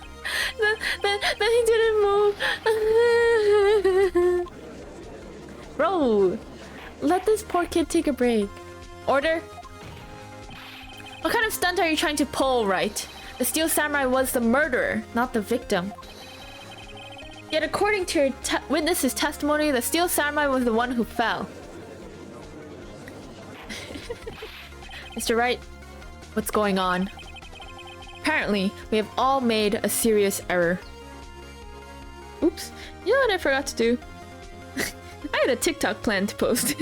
Speaker 1: Then he didn't move. Bro, let this poor kid take a break. Order? What kind of stunt are you trying to pull, right? The Steel Samurai was the murderer, not the victim. Yet according to your witness's testimony, the Steel Samurai was the one who fell. Mr. Wright, What's going on? Apparently, we have all made a serious error. Oops. You know what I forgot to do? I had a TikTok plan to post.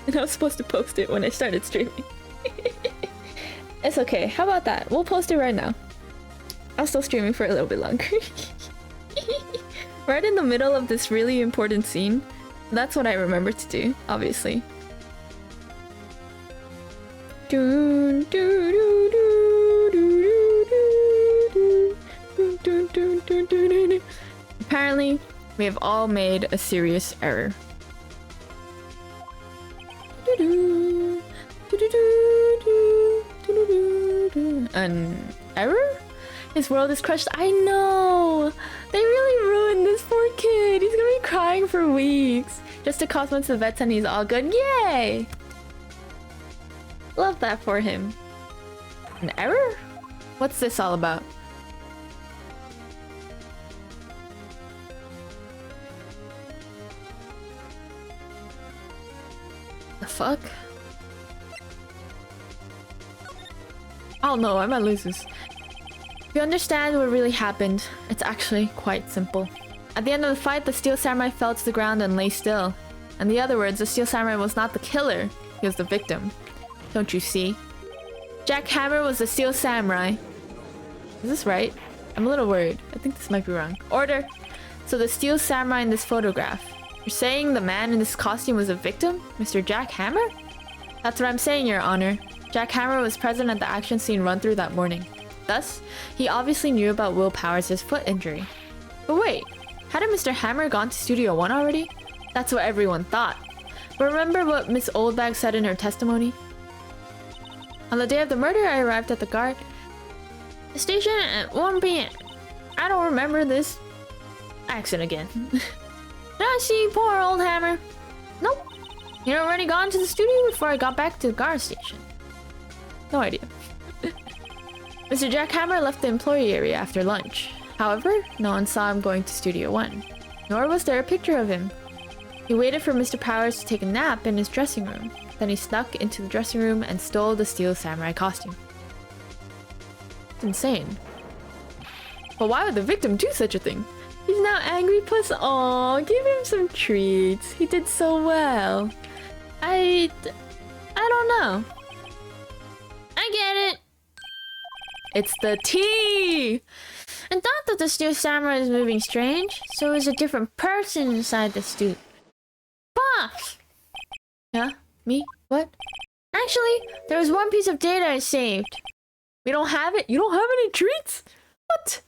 Speaker 1: And I was supposed to post it when I started streaming. It's okay. How about that? We'll post it right now. I'm still streaming for a little bit longer. Right in the middle of this really important scene. That's what I remember to do, obviously. Apparently, we have all made a serious error. An error? His world is crushed. I know! They really ruined this poor kid. He's gonna be crying for weeks. Just to cosmetics the vets and he's all good. Yay! Love that for him. An error? What's this all about? The fuck? Oh no, I might lose this. If you understand what really happened, it's actually quite simple. At the end of the fight, the Steel Samurai fell to the ground and lay still. In the other words, the Steel Samurai was not the killer, he was the victim. Don't you see? Jack Hammer was the Steel Samurai. Is this right? I'm a little worried. I think this might be wrong. Order! So the Steel Samurai in this photograph. You're saying the man in this costume was a victim? Mr. Jack Hammer? That's what I'm saying, Your Honor. Jack Hammer was present at the action scene run-through that morning. Thus, he obviously knew about Will Powers' foot injury. But wait, hadn't Mr. Hammer gone to Studio 1 already? That's what everyone thought. But remember what Miss Oldbag said in her testimony? On the day of the murder, I arrived at the station at 1 p.m. I don't remember this accent again. Did I see poor old Hammer? Nope. He'd already gone to the studio before I got back to the guard station. No idea. Mr. Jack Hammer left the employee area after lunch. However, no one saw him going to Studio 1. Nor was there a picture of him. He waited for Mr. Powers to take a nap in his dressing room. Then he snuck into the dressing room and stole the Steel Samurai costume. It's insane. But why would the victim do such a thing? He's now angry plus aw, give him some treats. He did so well. I don't know. I get it. It's the tea! I thought that the Steel Samurai was moving strange, so it was a different person inside the suit. Boss! Huh? Me? What? Actually, there was one piece of data I saved. We don't have it? You don't have any treats? What?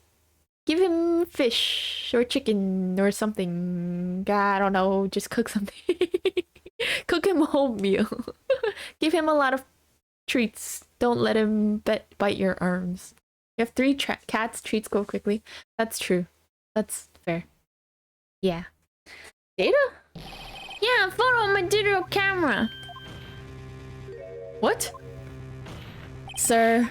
Speaker 1: Give him fish or chicken or something. I don't know, just cook something. Cook him a whole meal. Give him a lot of treats. Don't let him bite your arms. You have 3 cats, treats go quickly. That's true. That's fair. Yeah. Data? Yeah, a photo on my digital camera. What? Sir.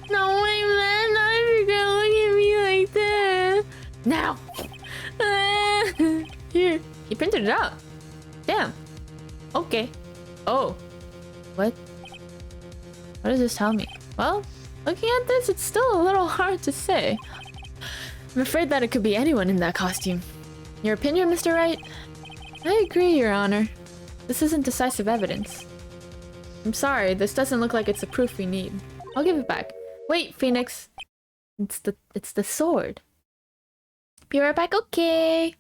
Speaker 1: No way, man. Now you're gonna look at me like that. Now. Here. He printed it out. Damn. Okay. Oh. What? What does this tell me? Well, looking at this, it's still a little hard to say. I'm afraid that it could be anyone in that costume. Your opinion, Mr. Wright? I agree, Your Honor. This isn't decisive evidence. I'm sorry, this doesn't look like it's the proof we need. I'll give it back. Wait, Phoenix. It's the sword. Be right back, okay.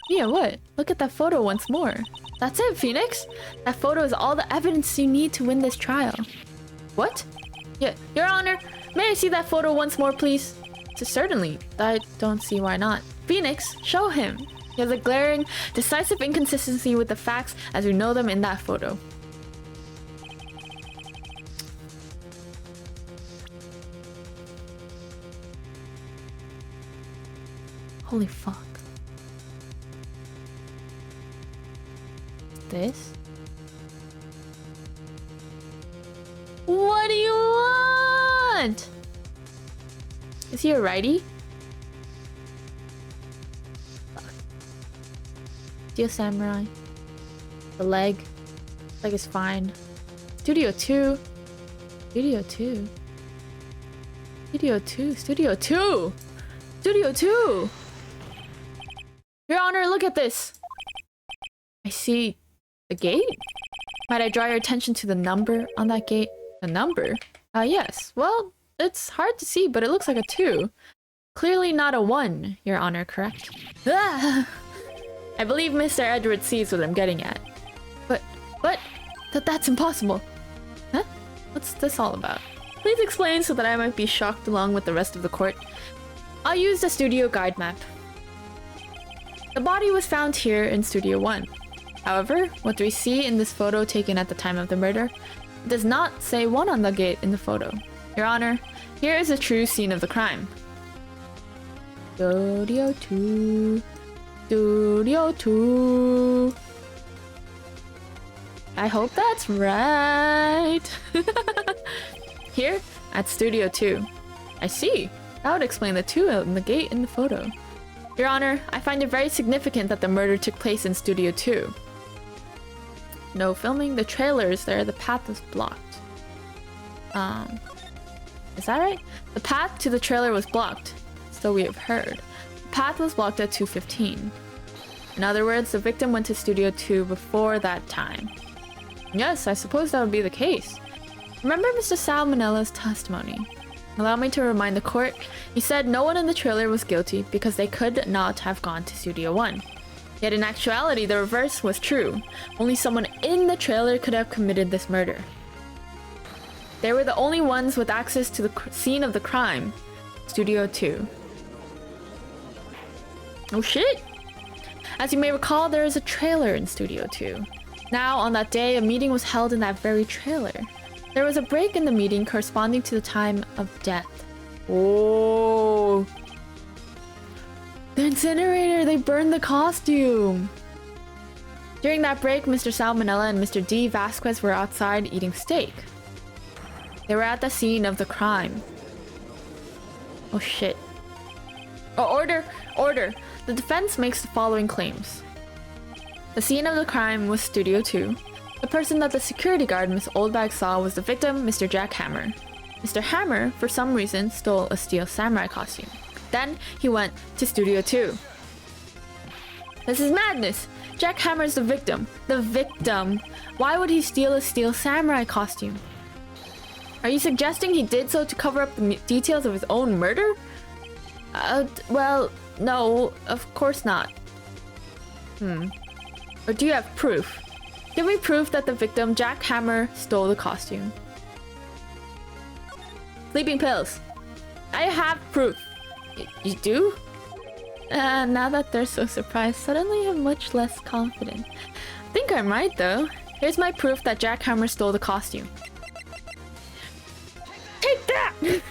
Speaker 1: Yeah, what? Look at that photo once more. That's it, Phoenix. That photo is all the evidence you need to win this trial. What? Yeah, Your Honor, may I see that photo once more, please? Certainly. I don't see why not. Phoenix, show him. He has a glaring, decisive inconsistency with the facts as we know them in that photo. Holy fuck. This? What do you want? Is he a righty? Fuck. Steel Samurai. The leg. Leg is fine. Studio 2. Studio 2. Studio 2. Studio 2. Studio 2. Your Honor, look at this. I see a gate. Might I draw your attention to the number on that gate? The number? Yes. Well, it's hard to see, but it looks like a 2. Clearly not a 1, Your Honor, correct? Ah! I believe Mr. Edward sees what I'm getting at. But that's impossible. Huh? What's this all about? Please explain so that I might be shocked along with the rest of the court. I'll use the studio guide map. The body was found here in Studio 1. However, what do we see in this photo taken at the time of the murder? It does not say 1 on the gate in the photo. Your Honor, here is a true scene of the crime. Studio 2. Studio 2. I hope that's right. Here, at Studio 2. I see. That would explain the 2 on the gate in the photo. Your Honor, I find it very significant that the murder took place in Studio 2. No filming, the trailer is there, the path was blocked. Is that right? The path to the trailer was blocked, so we have heard. The path was blocked at 2:15. In other words, the victim went to Studio 2 before that time. Yes, I suppose that would be the case. Remember Mr. Salmonella's testimony. Allow me to remind the court, he said no one in the trailer was guilty because they could not have gone to Studio 1. Yet in actuality, the reverse was true. Only someone in the trailer could have committed this murder. They were the only ones with access to the scene of the crime. Studio 2. Oh shit! As you may recall, there is a trailer in Studio 2. Now, on that day, a meeting was held in that very trailer. There was a break in the meeting corresponding to the time of death. Oh. The incinerator, they burned the costume. During that break, Mr. Salmonella and Mr. D. Vasquez were outside eating steak. They were at the scene of the crime. Oh shit. Oh, order! Order! The defense makes the following claims. The scene of the crime was Studio 2. The person that the security guard Miss Oldbag saw was the victim, Mr. Jack Hammer. Mr. Hammer, for some reason, stole a steel samurai costume. Then he went to Studio 2. This is madness! Jack Hammer's the victim. The victim! Why would he steal a steel samurai costume? Are you suggesting he did so to cover up the details of his own murder? Well, no, of course not. Or do you have proof? Give me proof that the victim, Jack Hammer, stole the costume. Sleeping pills. I have proof. You do? Now that they're so surprised, suddenly I'm much less confident. I think I'm right though. Here's my proof that Jack Hammer stole the costume. Take that!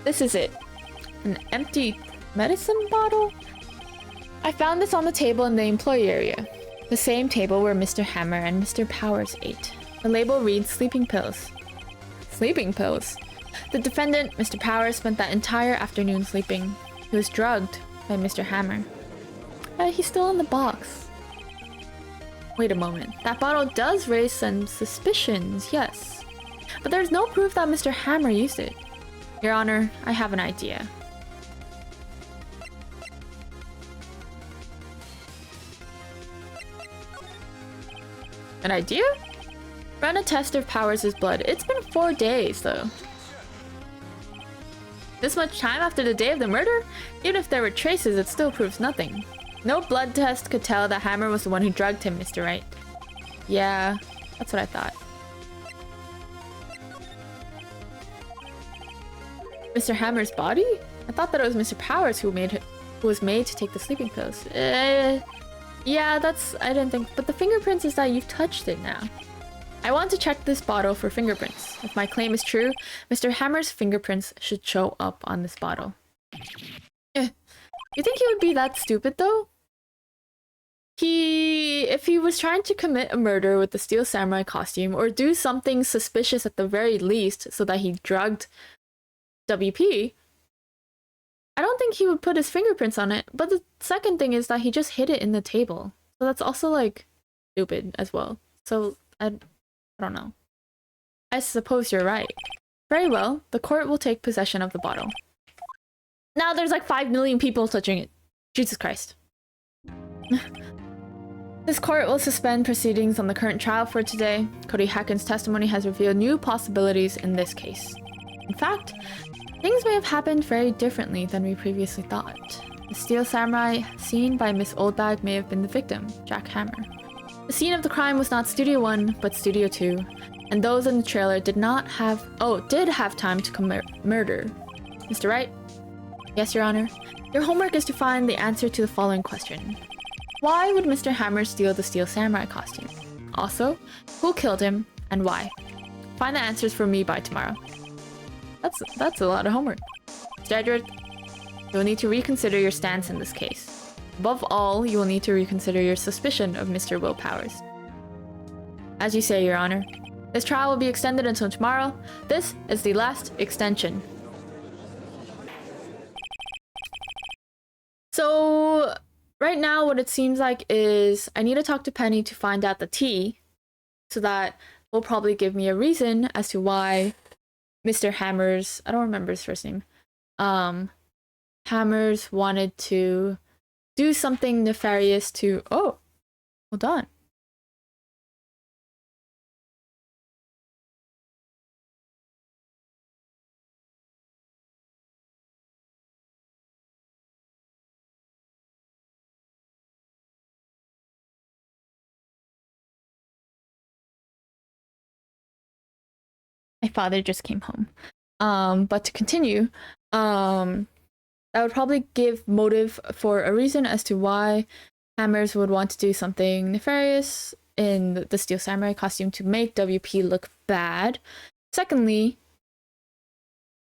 Speaker 1: This is it. An empty medicine bottle? I found this on the table in the employee area. The same table where Mr. Hammer and Mr. Powers ate. The label reads sleeping pills. Sleeping pills? The defendant, Mr. Powers, spent that entire afternoon sleeping. He was drugged by Mr. Hammer. He's still in the box. Wait a moment. That bottle does raise some suspicions, yes. But there's no proof that Mr. Hammer used it. Your Honor, I have an idea. An idea? Run a test of Powers' blood. It's been 4 days, though. This much time after the day of the murder? Even if there were traces, it still proves nothing. No blood test could tell that Hammer was the one who drugged him, Mr. Wright. Yeah, that's what I thought. Mr. Hammer's body? I thought that it was Mr. Powers who was made to take the sleeping pills. Yeah, I didn't think, but the fingerprints is that you've touched it now. I want to check this bottle for fingerprints. If my claim is true, Mr. Hammer's fingerprints should show up on this bottle. You think he would be that stupid though? If he was trying to commit a murder with the steel samurai costume or do something suspicious at the very least so that he drugged WP, I don't think he would put his fingerprints on it. But the second thing is that he just hid it in the table. So that's also like stupid as well. So I don't know. I suppose you're right. Very well, the court will take possession of the bottle. Now there's like 5 million people touching it. Jesus Christ. This court will suspend proceedings on the current trial for today. Cody Hacken's testimony has revealed new possibilities in this case. In fact, things may have happened very differently than we previously thought. The steel samurai seen by Miss Oldbag may have been the victim, Jack Hammer. The scene of the crime was not Studio 1, but Studio 2, and those in the trailer did have time to commit murder. Mr. Wright? Yes, Your Honor. Your homework is to find the answer to the following question. Why would Mr. Hammer steal the steel samurai costume? Also, who killed him and why? Find the answers for me by tomorrow. That's a lot of homework. Mr. Edward, you will need to reconsider your stance in this case. Above all, you will need to reconsider your suspicion of Mr. Will Powers. As you say, Your Honor. This trial will be extended until tomorrow. This is the last extension. So, right now what it seems like is I need to talk to Penny to find out the tea, so that will probably give me a reason as to why Mr. Hammers, I don't remember his first name, Hammers wanted to do something nefarious to, oh, hold on. My father just came home. But to continue, that would probably give motive for a reason as to why Hammers would want to do something nefarious in the Steel Samurai costume to make WP look bad. Secondly,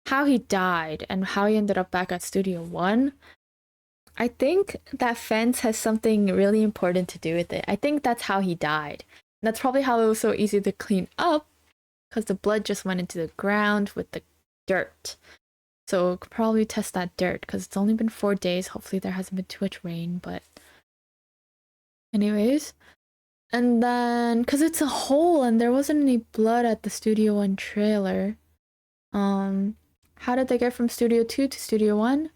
Speaker 1: how he died and how he ended up back at Studio 1. I think that fence has something really important to do with it. I think that's how he died. And that's probably how it was so easy to clean up, because the blood just went into the ground with the dirt. So could probably test that dirt, because it's only been 4 days. Hopefully there hasn't been too much rain, but anyways. And then, because it's a hole and there wasn't any blood at the Studio 1 trailer. How did they get from Studio 2 to Studio 1?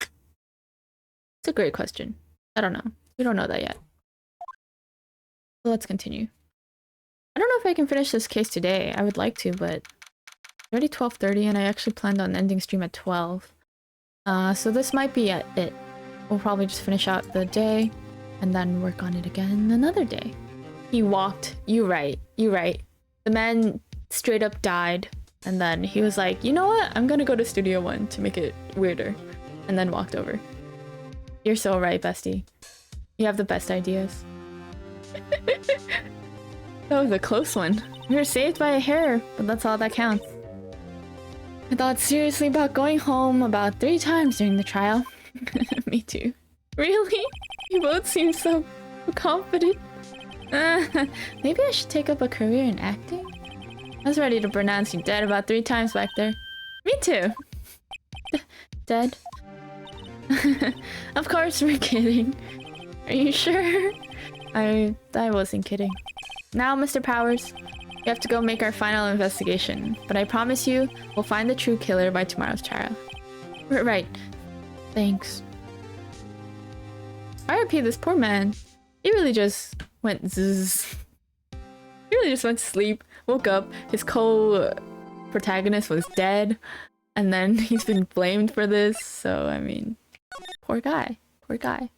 Speaker 1: It's a great question. I don't know. We don't know that yet. So let's continue. I don't know if I can finish this case today. I would like to, but it's already 12:30 and I actually planned on ending stream at 12. So this might be it. We'll probably just finish out the day and then work on it again another day. He walked. You right. The man straight up died, and then he was like, you know what? I'm gonna go to Studio 1 to make it weirder, and then walked over. You're so right, bestie. You have the best ideas. That was a close one. We were saved by a hair, but that's all that counts. I thought seriously about going home about 3 times during the trial. Me too. Really? You both seem so confident. Maybe I should take up a career in acting? I was ready to pronounce you dead about 3 times back there. Me too. Dead? Of course we're kidding. Are you sure? I wasn't kidding. Now, Mr. Powers, we have to go make our final investigation, but I promise you, we'll find the true killer by tomorrow's trial. Right. Thanks. RIP, this poor man. He really just went zzz. He really just went to sleep, woke up, his co-protagonist was dead, and then he's been blamed for this, so I mean, poor guy. Poor guy.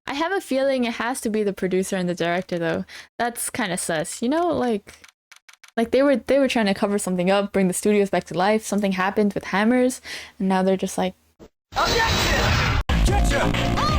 Speaker 1: I have a feeling it has to be the producer and the director though. That's kind of sus. You know, like they were trying to cover something up, bring the studios back to life. Something happened with Hammers, and now they're just like, objection! Objection!